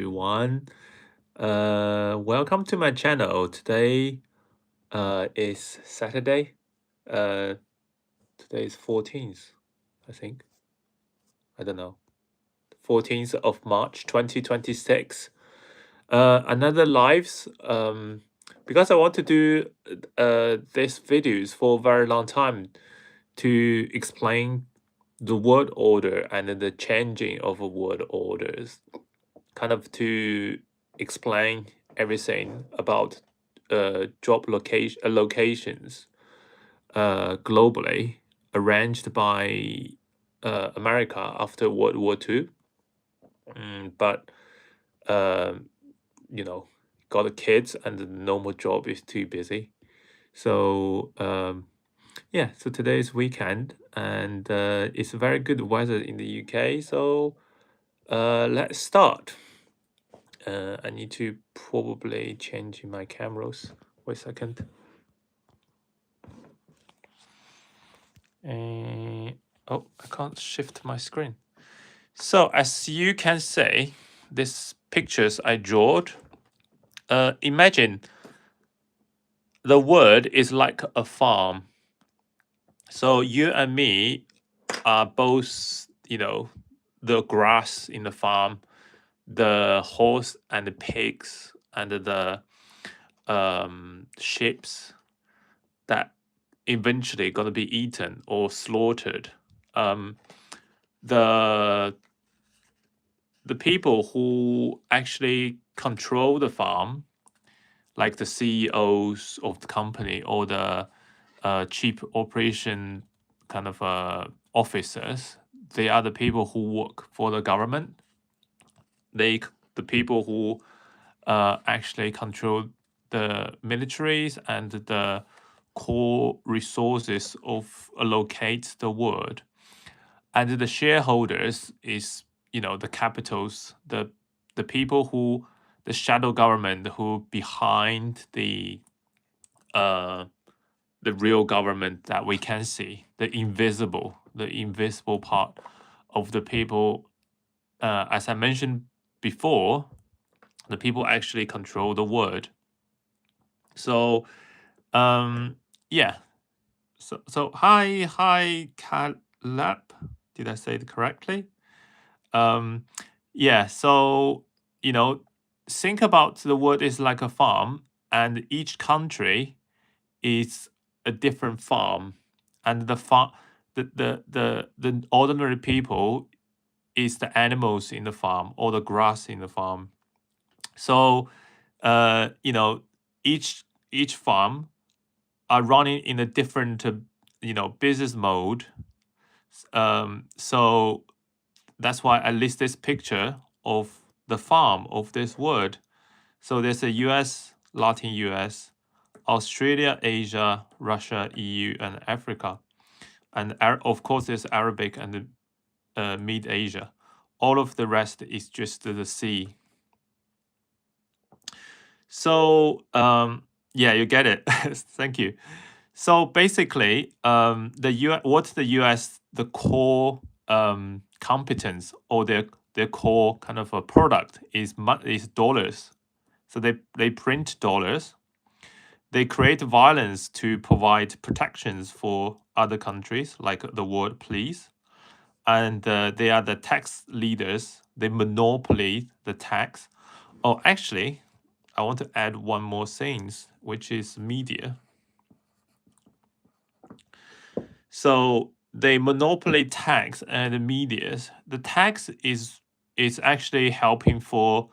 Everyone. Welcome to my channel. Today is Saturday. Uh, Today is 14th, I think. I don't know. 14th of March 2026. Another lives. Because I want to do these videos for a very long time to explain the word order and the changing of word orders, kind of to explain everything about job locations globally arranged by America after World War II. But um, you know, got the kids and the normal job is too busy. So yeah, so today is weekend and it's very good weather in the UK. So let's start. I need to probably change my cameras. Wait a second. Oh, I can't shift my screen. So as you can see, these pictures I drew. Imagine the world is like a farm. So you and me are both, the grass in the farm, the horse and the pigs and the sheep that eventually gonna be eaten or slaughtered. Um, the the people who actually control the farm, like the CEOs of the company or the chief operation kind of officers, they are the people who work for the government. The people who actually control the militaries and the core resources of allocate the world, and the shareholders is the capitals, the people who the shadow government who behind uh the real government that we can see, the invisible part of the people. As I mentioned before, the people actually control the world. So yeah, so hi Caleb, did I say it correctly? Yeah, so you know think about the world is like a farm, and each country is a different farm, and the ordinary people is the animals in the farm or the grass in the farm. So each farm are running in a different business mode. So that's why I list this picture of the farm of this world. So there's a US, Latin US, Australia, Asia, Russia, EU, and Africa. And of course, there's Arabic and Mid Asia. All of the rest is just the sea. So yeah, you get it. Thank you. So basically, what's the US the core competence, or their core kind of a product is dollars. So they print dollars. They create violence to provide protections for other countries, like the word please. And they are the tax leaders. They monopoly the tax. Oh, actually, I want to add one more thing, which is media. So they monopoly tax and the medias. The tax is actually helping for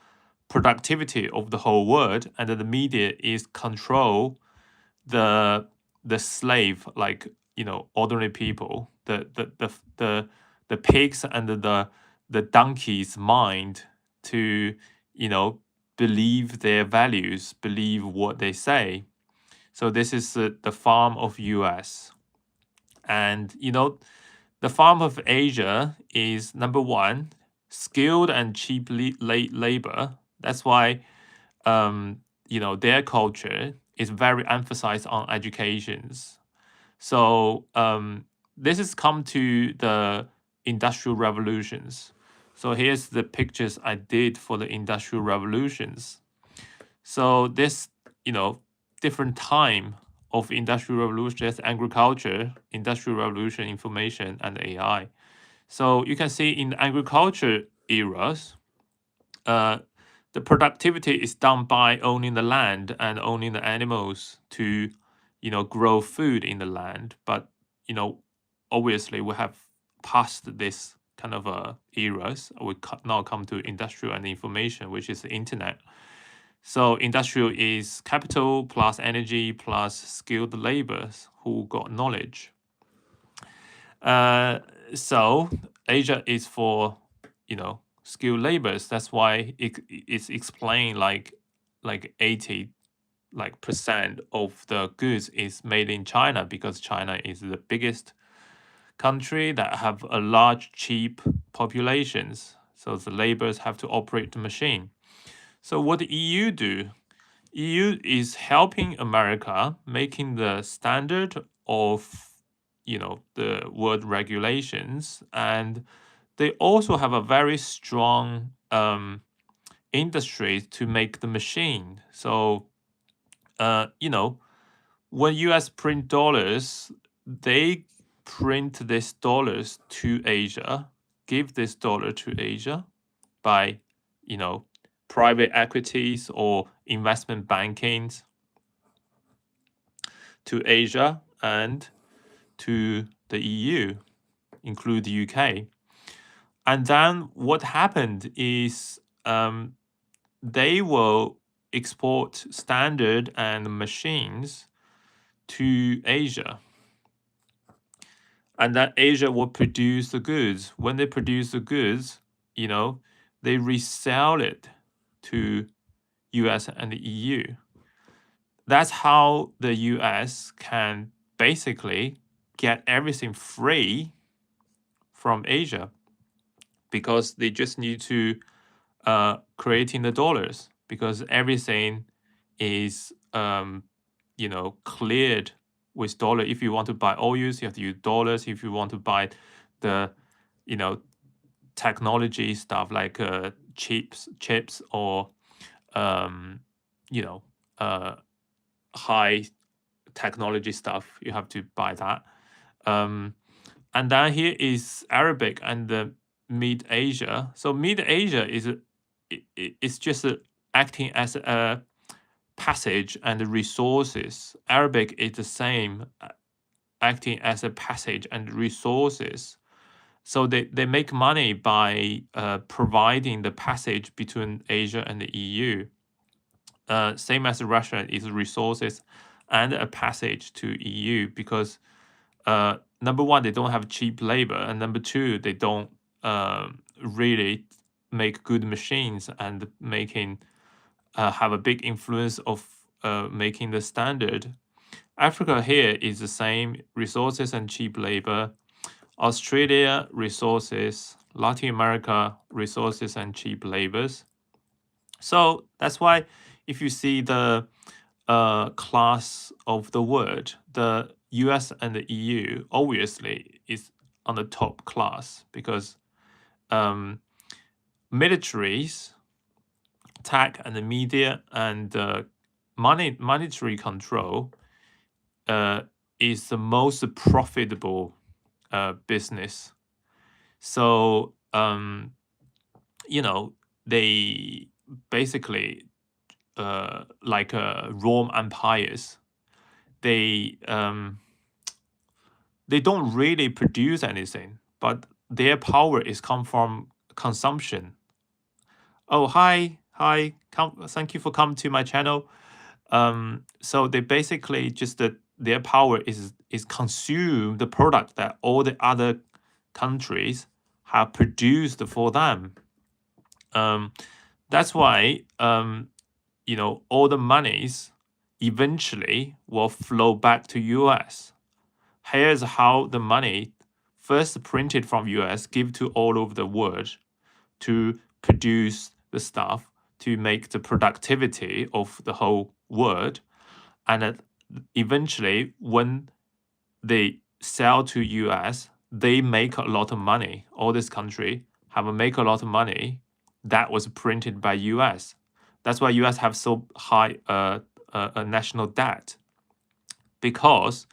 productivity of the whole world, and the media is control the slave, like ordinary people, the pigs and the donkeys mind to believe their values, believe what they say. So this is the farm of US. And the farm of Asia is number one, skilled and cheap labor. That's why their culture is very emphasized on educations. So this has come to the industrial revolutions. So here's the pictures I did for the industrial revolutions. So this, different time of industrial revolution, there's agriculture, industrial revolution, information, and AI. So you can see in the agriculture eras, the productivity is done by owning the land and owning the animals to, grow food in the land. But, obviously we have passed this kind of eras. We now come to industrial and information, which is the internet. So industrial is capital plus energy plus skilled laborers who got knowledge. So Asia is for, skilled laborers. That's why it's explained like 80 percent of the goods is made in China, because China is the biggest country that have a large cheap populations. So the laborers have to operate the machine. So what the EU do? EU is helping America making the standard of, the world regulations, and they also have a very strong industry to make the machine. So, when US print dollars, they print these dollars to Asia, give this dollar to Asia by, private equities or investment bankings to Asia and to the EU, include the UK. And then what happened is they will export standard and machines to Asia. And that Asia will produce the goods. When they produce the goods, they resell it to US and the EU. That's how the US can basically get everything free from Asia, because they just need to creating the dollars, because everything is cleared with dollar. If you want to buy oils, you have to use dollars. If you want to buy the technology stuff like chips or high technology stuff, you have to buy that. And then here is Arabic and the Mid Asia. So Mid Asia is just acting as a passage and resources. Arabic is the same, acting as a passage and resources. So they make money by providing the passage between Asia and the EU. Same as Russia is resources and a passage to EU, because number one, they don't have cheap labor, and number two, they don't really make good machines and making have a big influence of making the standard. Africa here is the same, resources and cheap labor. Australia, resources. Latin America, resources and cheap labors. So that's why if you see the class of the world, the US and the EU obviously is on the top class, because militaries, tech and the media and monetary control is the most profitable business. So they basically like Rome empires, they don't really produce anything, but their power is come from consumption. Oh, hi, thank you for coming to my channel. So they basically just their power is consume the product that all the other countries have produced for them. That's why all the monies eventually will flow back to US. Here's how the money first printed from US give to all over the world to produce the stuff, to make the productivity of the whole world. And eventually, when they sell to US, they make a lot of money. All this country make a lot of money that was printed by US. That's why US have so high a national debt, because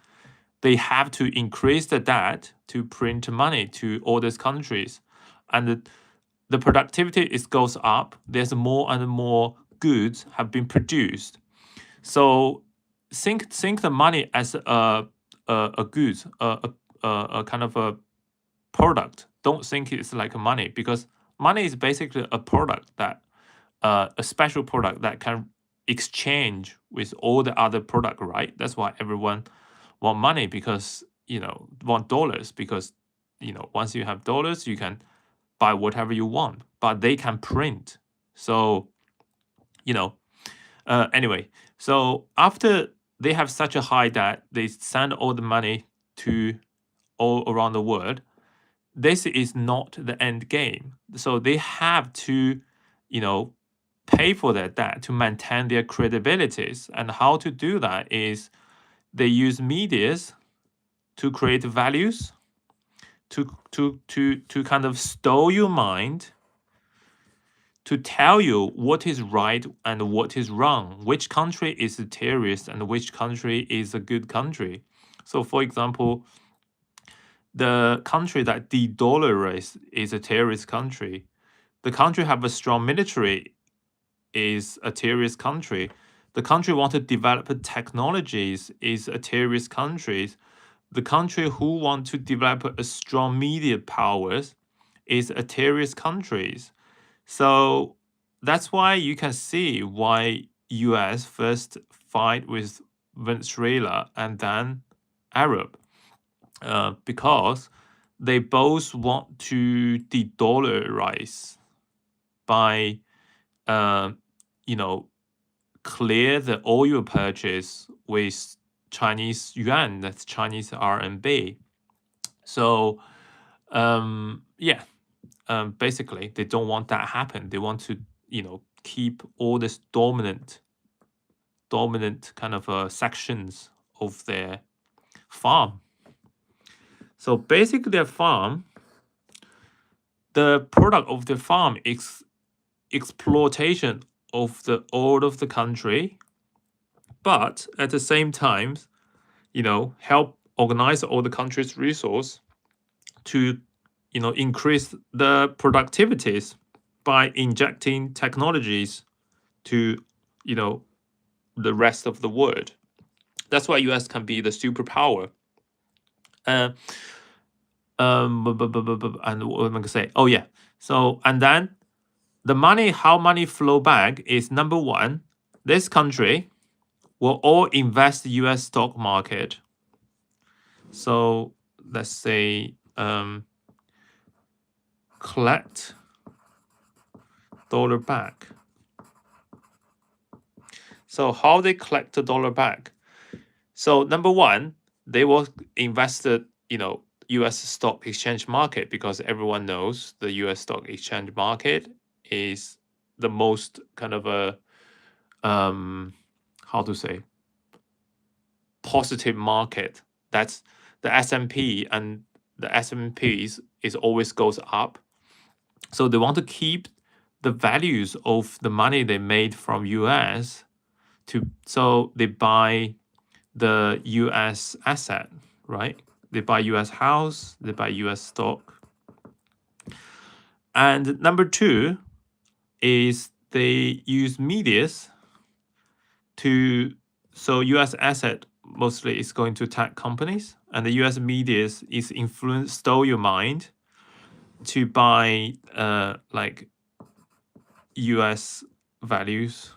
they have to increase the debt to print money to all these countries, and the productivity goes up. There's more and more goods have been produced. So think the money as a goods, a kind of a product. Don't think it's like money, because money is basically a product that a special product that can exchange with all the other product, right? That's why everyone want money, because want dollars, because once you have dollars, you can buy whatever you want, but they can print. So anyway, so after they have such a high debt, they send all the money to all around the world. This is not the end game. So they have to, pay for their debt to maintain their credibilities. And how to do that is they use medias to create values, to kind of stole your mind, to tell you what is right and what is wrong, which country is a terrorist and which country is a good country. So, for example, the country that de-dollarize is a terrorist country. The country have a strong military is a terrorist country. The country want to develop technologies is a terrorist country. The country who want to develop a strong media powers is a terrorist countries. So that's why you can see why US first fight with Venezuela and then Arab, because they both want to de-dollarize by, clear the oil purchase with Chinese yuan, that's Chinese RMB. So, basically, they don't want that happen. They want to, keep all this dominant kind of sections of their farm. So basically, their farm, the product of the farm is exploitation of all of the country, but at the same time, help organize all the country's resource to, increase the productivities by injecting technologies to, the rest of the world. That's why US can be the superpower. And what am I gonna say? Oh yeah. So, and then how money flow back is, number one, this country will all invest US stock market. So let's say collect dollar back. So how they collect the dollar back? So number one, they will invest the US stock exchange market, because everyone knows the US stock exchange market is the most kind of a how to say, positive market. That's the S&P, and the S&P is always goes up. So they want to keep the values of the money they made from US so they buy the US asset, right? They buy US house, they buy US stock. And number two is they use medias so US asset mostly is going to tech companies, and the US media is stole your mind to buy like US values.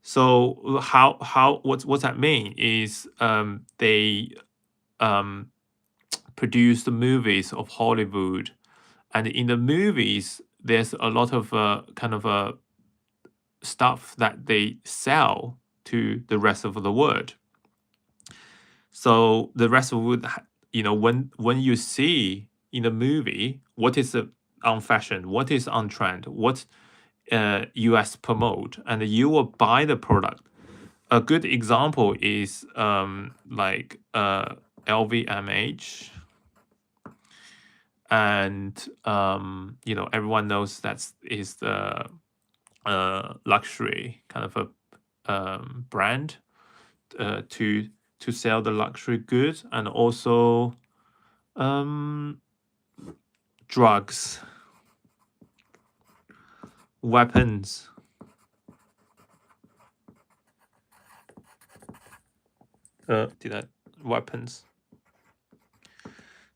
So what's that mean is they produce the movies of Hollywood, and in the movies there's a lot of kind of stuff that they sell to the rest of the world. So the rest of the world, when you see in the movie what is on fashion, what is on trend, what US promote, and you will buy the product. A good example is like LVMH and everyone knows that is the luxury kind of a brand to sell the luxury goods, and also drugs, weapons. Weapons.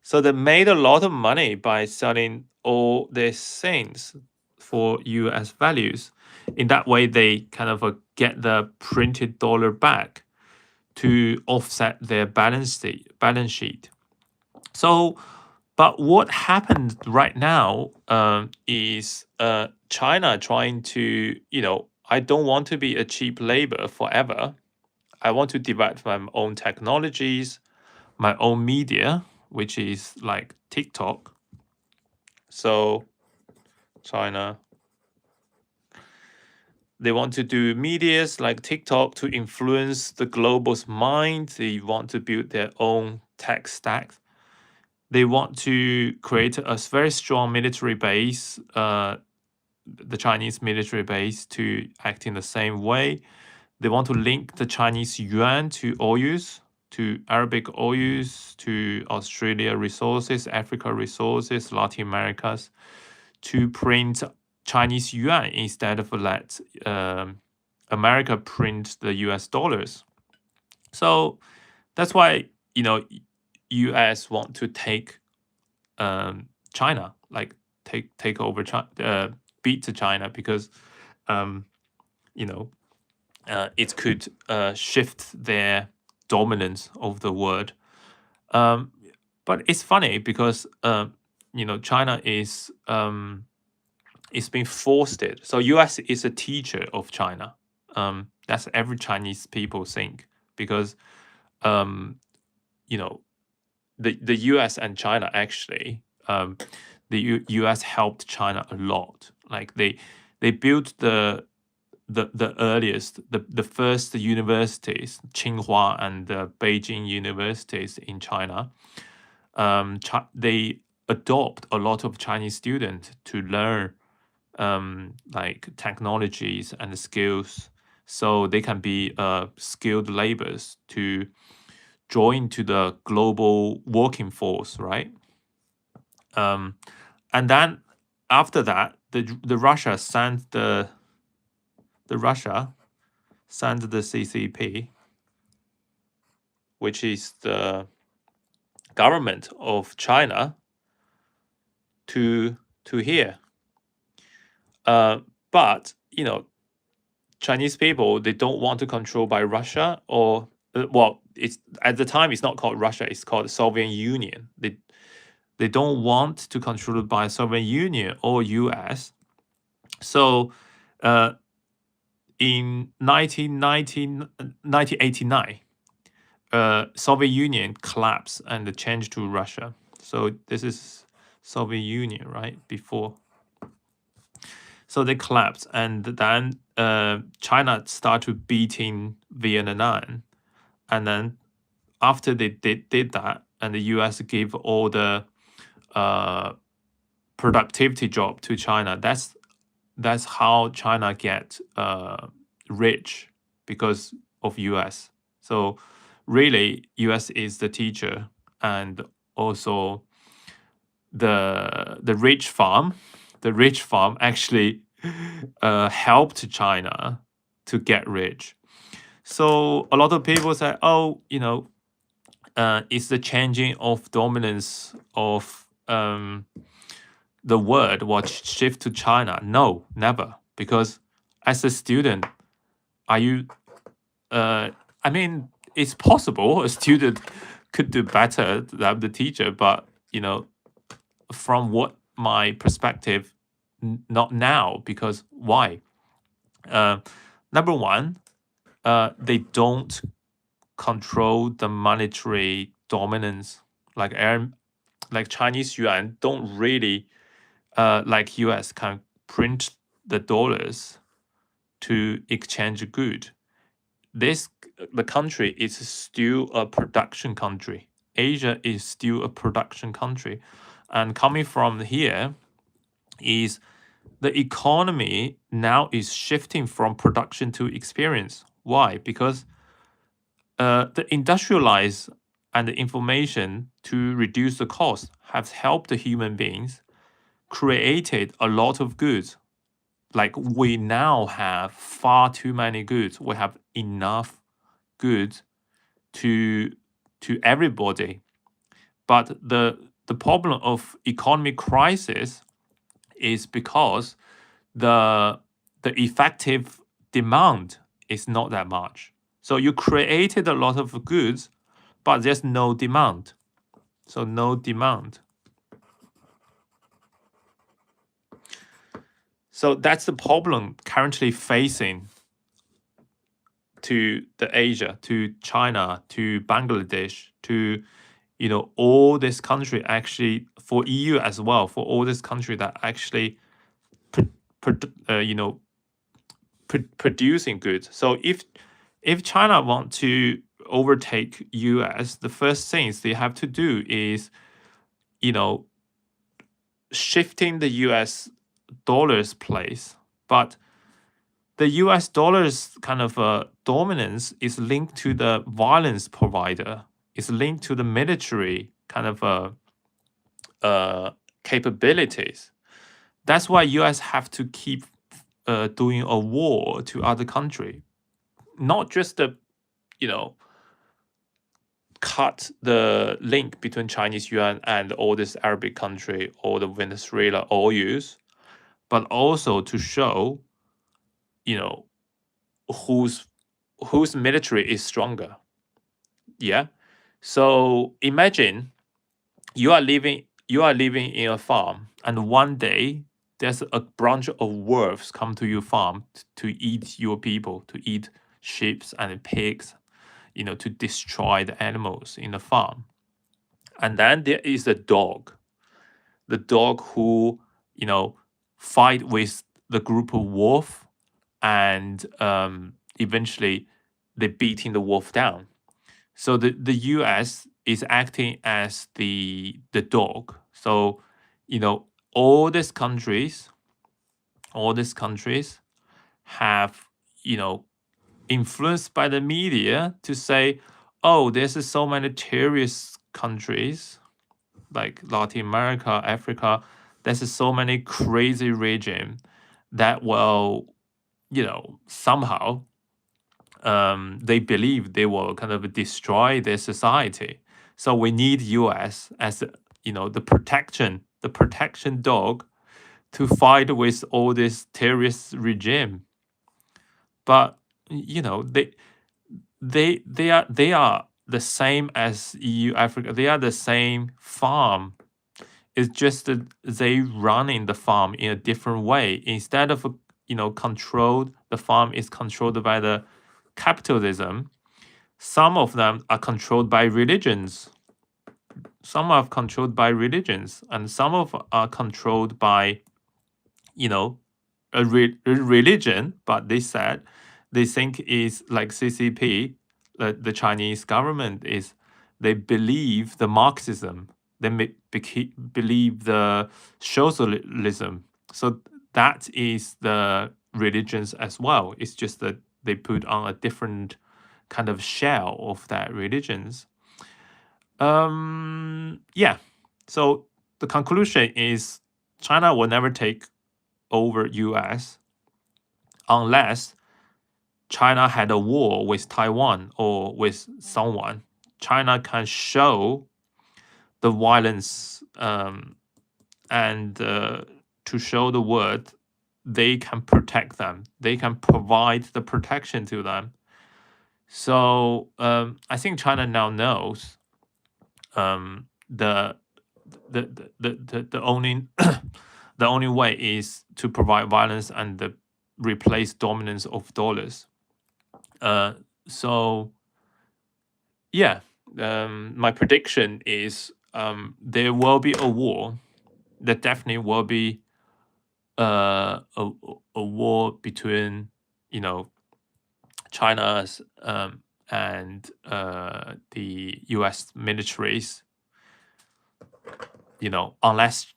So they made a lot of money by selling all these things for US values. In that way, they kind of get the printed dollar back to offset their balance sheet. So, but what happened right now is China trying to, I don't want to be a cheap labor forever. I want to develop my own technologies, my own media, which is like TikTok. So China, they want to do medias like TikTok to influence the global's mind. They want to build their own tech stack. They want to create a very strong military base, the Chinese military base, to act in the same way. They want to link the Chinese yuan to oils, to Arabic oils, to Australia resources, Africa resources, Latin America's, to print Chinese yuan instead of let America print the US dollars. So that's why, US want to take China, like take over China, beat China, because it could shift their dominance of the world. But it's funny because China is being forced it. So US is a teacher of China. That's every Chinese people think, because the US and China actually, the US helped China a lot. Like they built the earliest, the first universities, Tsinghua and Beijing universities in China. They adopt a lot of Chinese students to learn like technologies and skills, so they can be skilled laborers to join to the global working force, right? And then after that, the Russia sent the CCP, which is the government of China, to here. But Chinese people, they don't want to control by Russia, or it's at the time it's not called Russia, it's called Soviet Union. They don't want to control it by Soviet Union or US. So in 1989, Soviet Union collapsed and changed to Russia. So this is Soviet Union, right? Before. So they collapsed, and then China started beating Vietnam. And then after they did that, and the US gave all the productivity job to China, that's how China get rich, because of US. So really, US is the teacher, and also the rich farm. The rich farm actually helped China to get rich. So a lot of people say, oh, it's the changing of dominance of the world what shift to China. No, never. Because as a student, are you I mean, it's possible a student could do better than the teacher, but from what my perspective, not now. Because why? Number one, they don't control the monetary dominance, like Chinese yuan don't really like US can print the dollars to exchange good. The country is still a production country. Asia is still a production country, and coming from here is the economy now is shifting from production to experience. Why? Because the industrialized and the information to reduce the cost has helped the human beings created a lot of goods. Like we now have far too many goods. We have enough goods to everybody. But the problem of economic crisis is because the effective demand is not that much. So you created a lot of goods, but there's no demand. So no demand. So that's the problem currently facing to the Asia, to China, to Bangladesh, to all this country, actually for EU as well, for all this country that actually producing goods. So if China want to overtake US, the first things they have to do is shifting the US dollar's place. But the US dollar's kind of dominance is linked to the violence provider. It's linked to the military kind of capabilities. That's why US have to keep doing a war to other country, not just the cut the link between Chinese yuan and all this Arabic country or the Venezuela oil use, but also to show whose military is stronger. Yeah. So imagine you are living in a farm, and one day there's a bunch of wolves come to your farm to eat your people, to eat sheep and pigs, to destroy the animals in the farm. And then there is the dog who fight with the group of wolf, and eventually they beating the wolf down. So the US is acting as the dog. So all these countries have influenced by the media to say, oh, there's so many terrorist countries like Latin America, Africa. There's so many crazy regime that will somehow they believe they will kind of destroy their society. So we need US as the protection dog to fight with all this terrorist regime. But they are the same as EU, Africa. They are the same farm. It's just that they running the farm in a different way. Instead of the farm is controlled by the capitalism. Some of them are controlled by religions. Some are controlled by religions, and some are controlled by a religion. But they think is like CCP, the Chinese government is. They believe the Marxism. They believe the socialism. So that is the religions as well. It's just that they put on a different kind of shell of that religions. Yeah. So the conclusion is China will never take over US unless China had a war with Taiwan or with someone. China can show the violence and to show the world they can protect them. They can provide the protection to them. So I think China now knows the only the only way is to provide violence and replace dominance of dollars. So yeah, my prediction is there will be a war. There definitely will be a war between China's and the US militaries. unless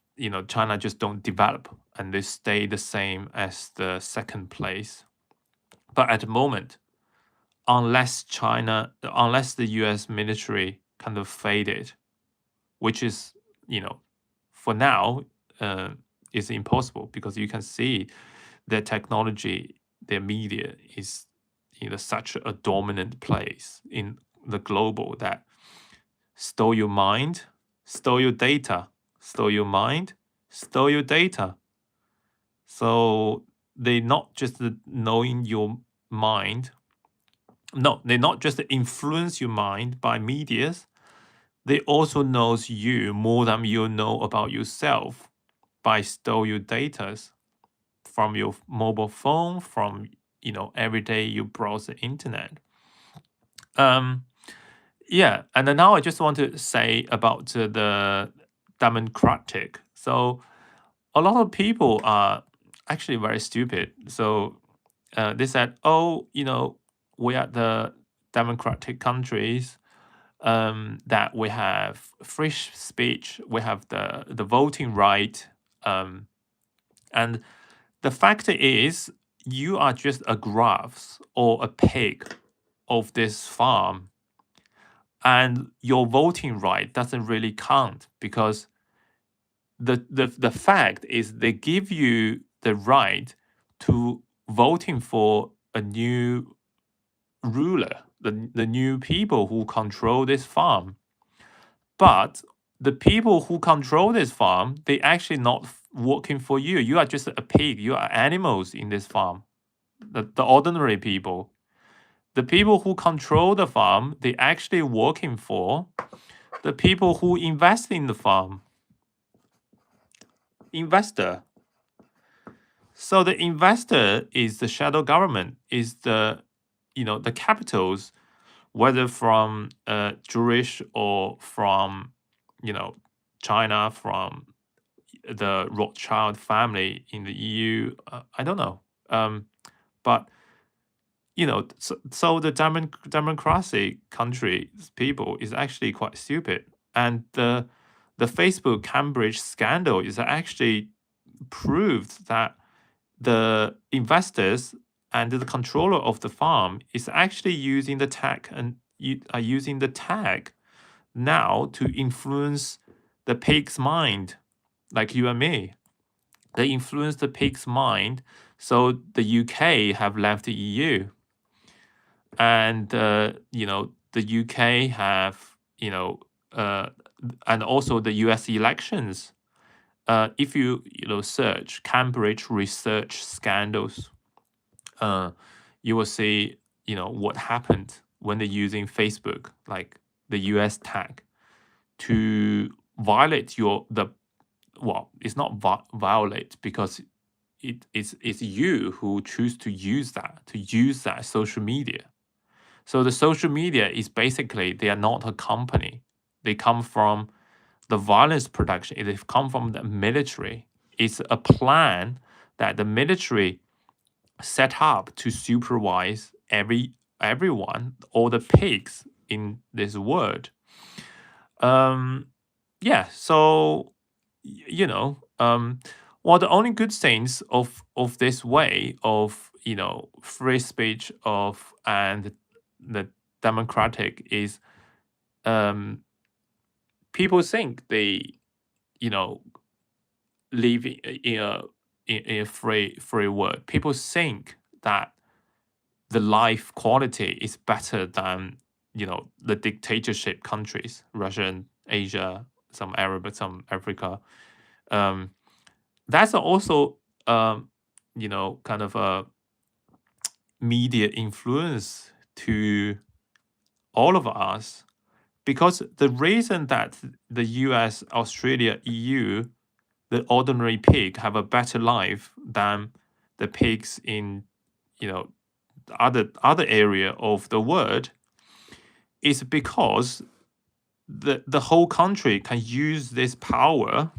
China just don't develop and they stay the same as the second place. But at the moment, unless the US military kind of faded, which is, for now, is impossible, because you can see their technology, their media is, such a dominant place in the global that stole your mind, stole your data, stole your mind, stole your data. So they not just knowing your mind, no, they not just influence your mind by medias, they also knows you more than you know about yourself by steal your data from your mobile phone, from every day you browse the internet. Yeah, and then now I just want to say about the democratic. So a lot of people are actually very stupid. So they said, oh, we are the democratic countries, that we have free speech, we have the voting right, and the fact is, you are just a grass or a pig of this farm, and your voting right doesn't really count, because the fact is they give you the right to voting for a new ruler, the new people who control this farm. But the people who control this farm, they actually not working for you. You are just a pig. You are animals in this farm. The ordinary people. The people who control the farm, they actually working for the people who invest in the farm. Investor. So the investor is the shadow government, is the the capitals, whether from Jewish or from China, from the Rothschild family in the EU. I don't know, but so the democracy country people is actually quite stupid, and the Facebook Cambridge scandal is actually proved that the investors and the controller of the farm is actually using the tech and are using the tech now to influence the pig's mind, like you and me. They influence the pig's mind, so the UK have left the EU, and the UK have and also the US elections. If you search Cambridge research scandals, you will see what happened when they're using Facebook, like the US tag, to violate it's not violate, because it's you who choose to use that social media. So the social media is basically, they are not a company. They come from the violence production. They come from the military. It's a plan that the military set up to supervise everyone, all the pigs in this world. Yeah, so well, the only good things of this way of free speech of and the democratic is, people think they live in a free world. People think that the life quality is better than the dictatorship countries, Russia, Asia, some Arab, some Africa. That's also kind of a media influence to all of us, because the reason that the US, Australia, EU, the ordinary pig have a better life than the pigs in other area of the world is because the whole country can use this power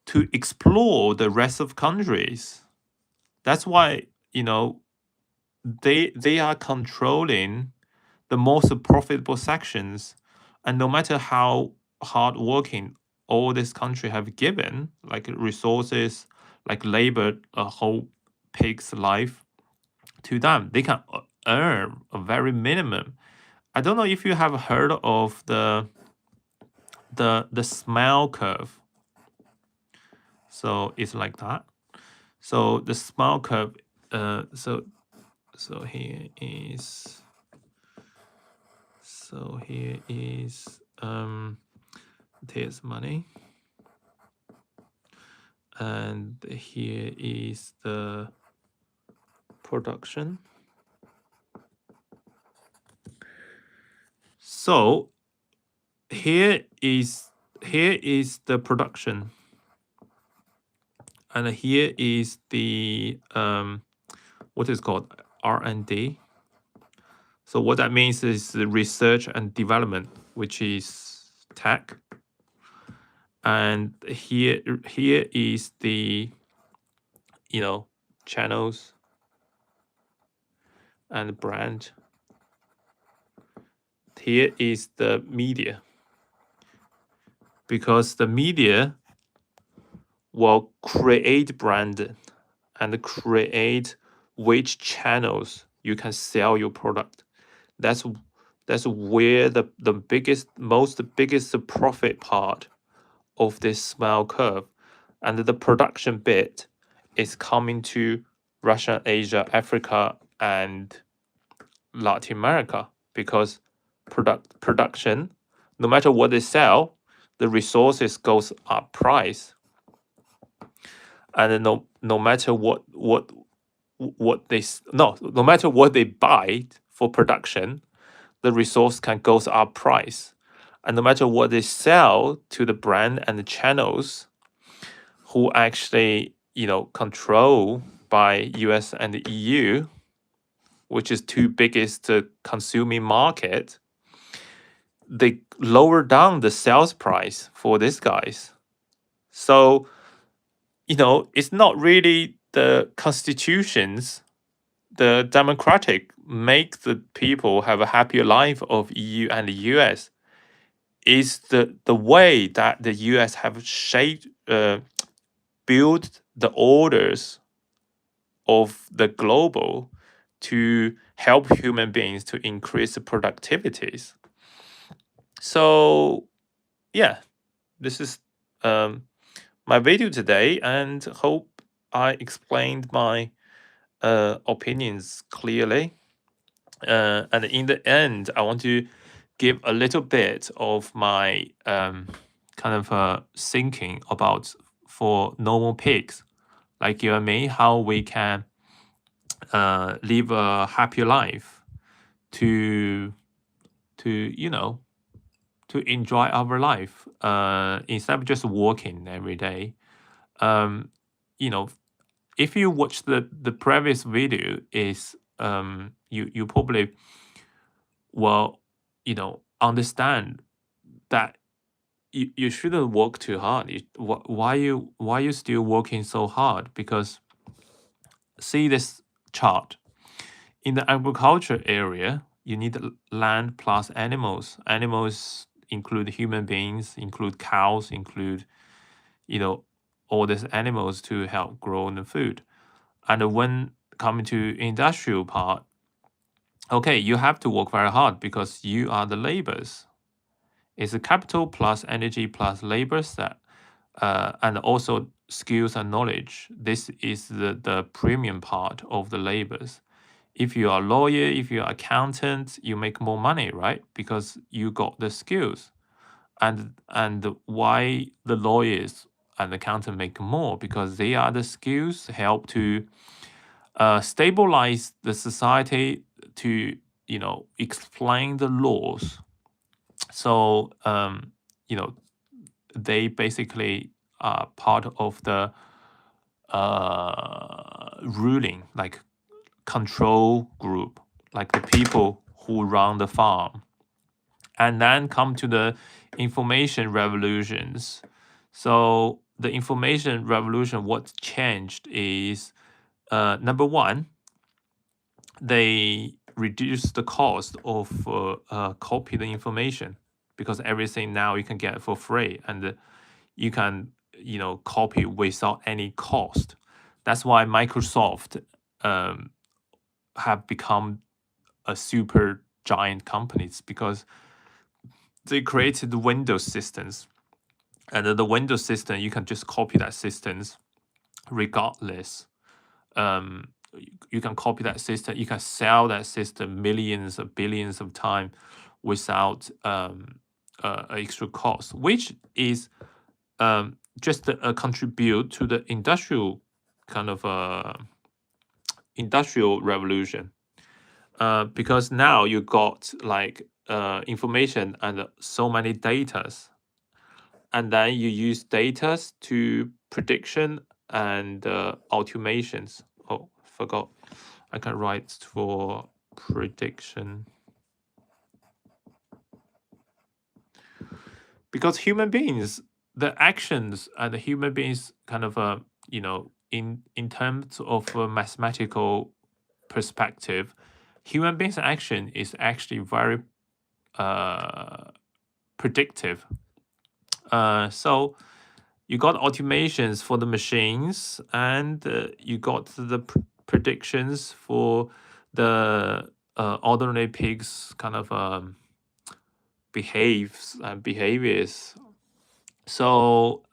to explore the rest of countries. That's why they are controlling the most profitable sections And no matter how hardworking all this country have given, like resources, like labor, a whole pig's life to them, they can earn a very minimum. I don't know if you have heard of the smell curve. So it's like that. So the smell curve. So here is. So here is there's money, and here is the production. So here is the production, and here is the what is called R&D. So what that means is the research and development, which is tech. And here is the channels and brand. Here is the media, because the media will create brand and create which channels you can sell your product. That's where the biggest profit part of this smell curve, and the production bit is coming to Russia, Asia, Africa, and Latin America, because production, no matter what they sell, the resources goes up price, and no matter what they no matter what they buy for production, the resource can goes up price, and no matter what they sell to the brand and the channels, who actually control by US and the EU, which is two biggest consuming market, they lower down the sales price for these guys. So it's not really the constitutions, the democratic make the people have a happier life of EU and the US. Is the way that the US have shaped build the orders of the global to help human beings to increase the productivities. So yeah, this is my video today, and hope I explained my opinions clearly. And in the end, I want to give a little bit of my kind of thinking about for normal pigs like you and me, how we can live a happy life to to enjoy our life instead of just working every day. You know, if you watch the previous video, is you probably will understand that you shouldn't work too hard. Why you still working so hard? Because see this chart. In the agriculture area, you need land plus animals. Animals include human beings, include cows, include all these animals to help grow the food. And when coming to industrial part, okay, you have to work very hard because you are the laborers. It's a capital plus energy plus labors that and also skills and knowledge. This is the premium part of the labors. If you are a lawyer, if you are accountant, you make more money, right? Because you got the skills. And why the lawyers and accountant make more? Because they are the skills help to stabilize the society, to explain the laws. So they basically are part of the ruling, like control group, like the people who run the farm. And then come to the information revolutions. So the information revolution, what changed is number one, they reduce the cost of copy the information, because everything now you can get for free, and you can copy without any cost. That's why Microsoft have become a super giant companies, because they created the Windows systems, and the Windows system you can just copy that systems regardless. You can copy that system, you can sell that system millions or billions of time without extra cost, which is just a contribute to the industrial kind of industrial revolution. Because now you got like information and so many datas, and then you use datas to prediction and automations. Oh, forgot. I can write for prediction. Because human beings, the actions and the human beings kind of in terms of a mathematical perspective, human beings action is actually very predictive. So you got automations for the machines, and you got the predictions for the ordinary pigs kind of behaviors. So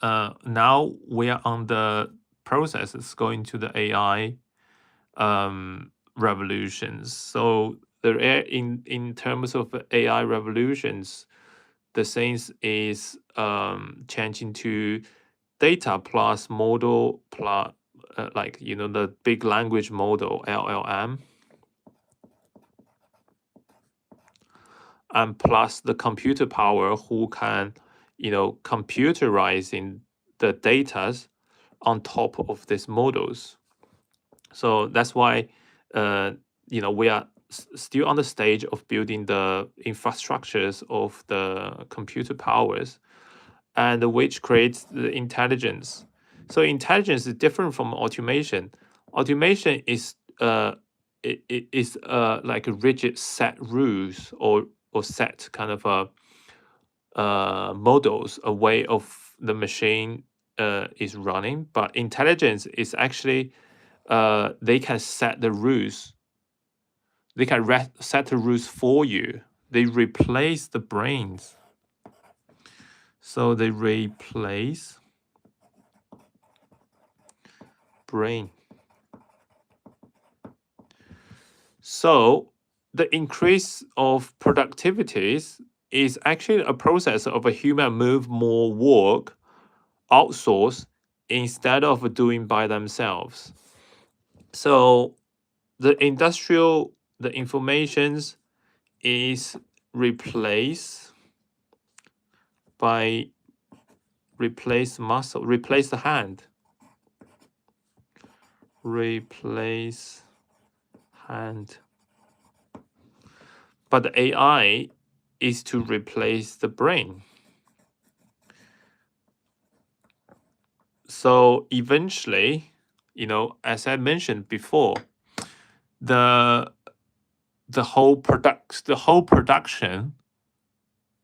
now we are on the process. It's going to the AI revolutions. So in terms of AI revolutions, the things is changing to data plus model plus like the big language model LLM, and plus the computer power who can computerizing the data on top of these models. So that's why we are still on the stage of building the infrastructures of the computer powers, and which creates the intelligence. So intelligence is different from automation. Automation is it is like a rigid set rules or set kind of models, a way of the machine is running. But intelligence is actually they can set the rules. They can set the rules for you. They replace the brains. So they replace brain. So the increase of productivities is actually a process of a human move more work outsource instead of doing by themselves. So the informations is replaced by replace muscle, replace the hand, replace hand. But the AI is to replace the brain. So eventually, as I mentioned before, the whole production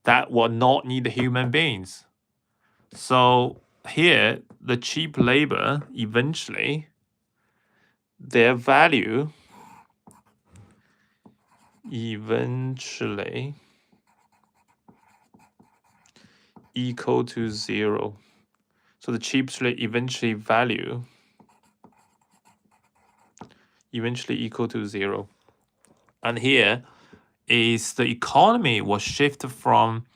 that will not need human beings. So here, the cheap labor, eventually, their value equal to 0. So the cheap eventually value equal to 0. And here is the economy will shift from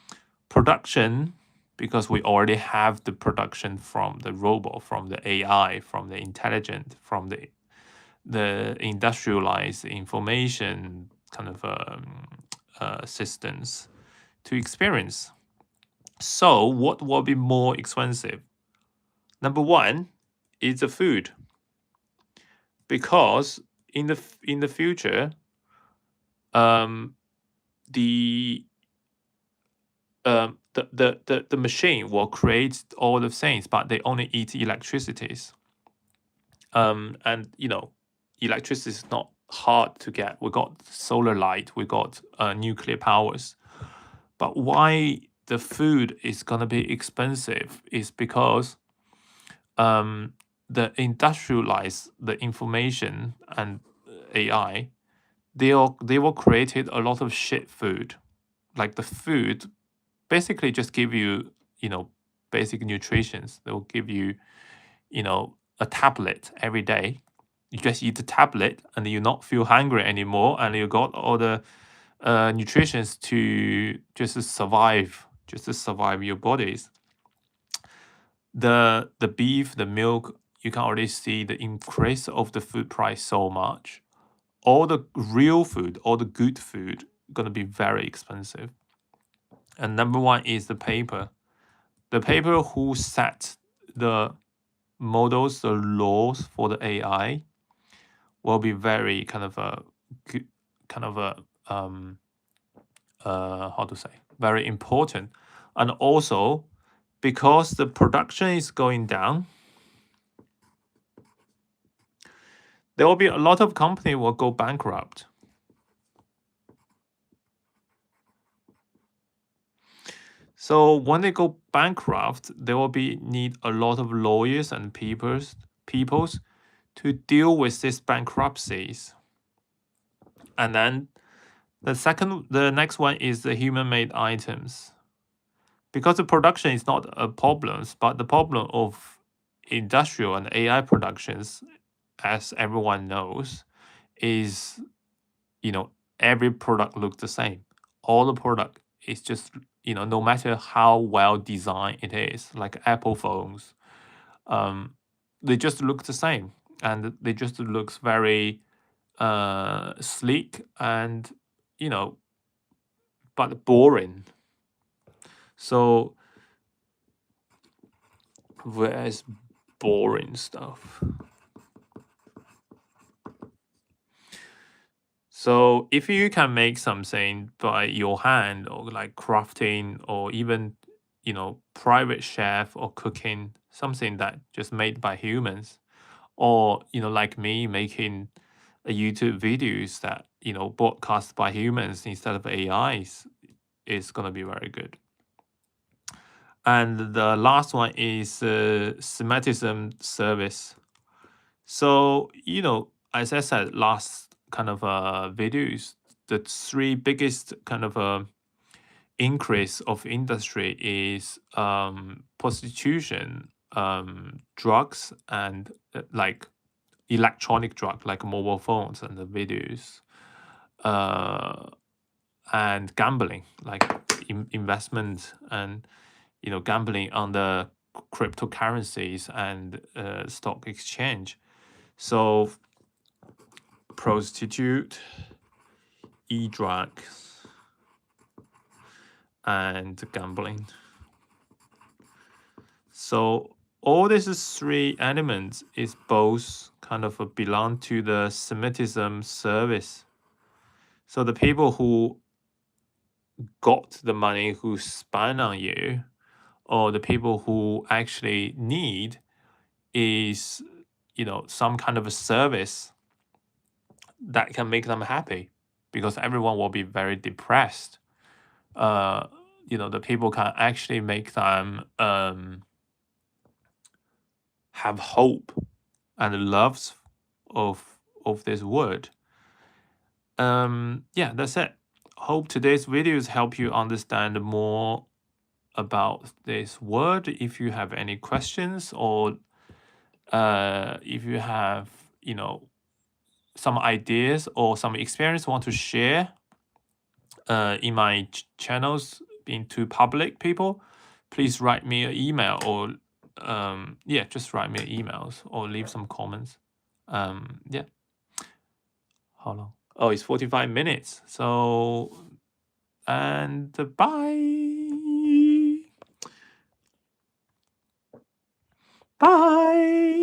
production, because we already have the production from the robot, from the AI, from the intelligent, from the industrialized information kind of systems to experience. So what will be more expensive? Number one is the food, because in the future, the machine will create all the things, but they only eat electricities. And electricity is not hard to get. We got solar light, we got nuclear powers. But why the food is gonna be expensive is because the industrialize the information and AI, they will created a lot of shit food. Like the food basically just give you, basic nutritions. They will give you, a tablet every day. You just eat the tablet and you not feel hungry anymore, and you got all the nutritions to just survive your bodies. The beef, the milk, you can already see the increase of the food price so much. All the real food, all the good food, gonna be very expensive. And number one is the paper. The paper who set the models, the laws for the AI, will be very kind of a good, kind of a how to say, very important. And also because the production is going down, there will be a lot of company will go bankrupt. So when they go bankrupt, there will be need a lot of lawyers and peoples to deal with these bankruptcies. And then the next one is the human-made items. Because the production is not a problem, but the problem of industrial and AI productions, as everyone knows, is, every product looks the same. All the product is just, no matter how well designed it is, like Apple phones, they just look the same, and they just looks very sleek and, but boring. So where's boring stuff? So if you can make something by your hand, or like crafting, or even, private chef or cooking something that just made by humans, or, like me making a YouTube videos that, broadcast by humans instead of AIs, is gonna be very good. And the last one is Semitism service. So, as I said, last kind of videos, the three biggest kind of increase of industry is prostitution, drugs, and like electronic drug, like mobile phones and the videos, and gambling, like investment and, gambling on the cryptocurrencies and stock exchange. So prostitute, e-drugs, and gambling. So all these three elements is both kind of belong to the Semitism service. So the people who got the money, who spend on you, or the people who actually need is, some kind of a service that can make them happy, because everyone will be very depressed. The people can actually make them have hope and loves of this word. Yeah, that's it. Hope today's videos help you understand more about this word. If you have any questions, or if you have, some ideas or some experience want to share in my channels into public people, please write me an email, or yeah, just write me emails or leave some comments. Yeah. How long? Oh, it's 45 minutes. So, and bye. Bye.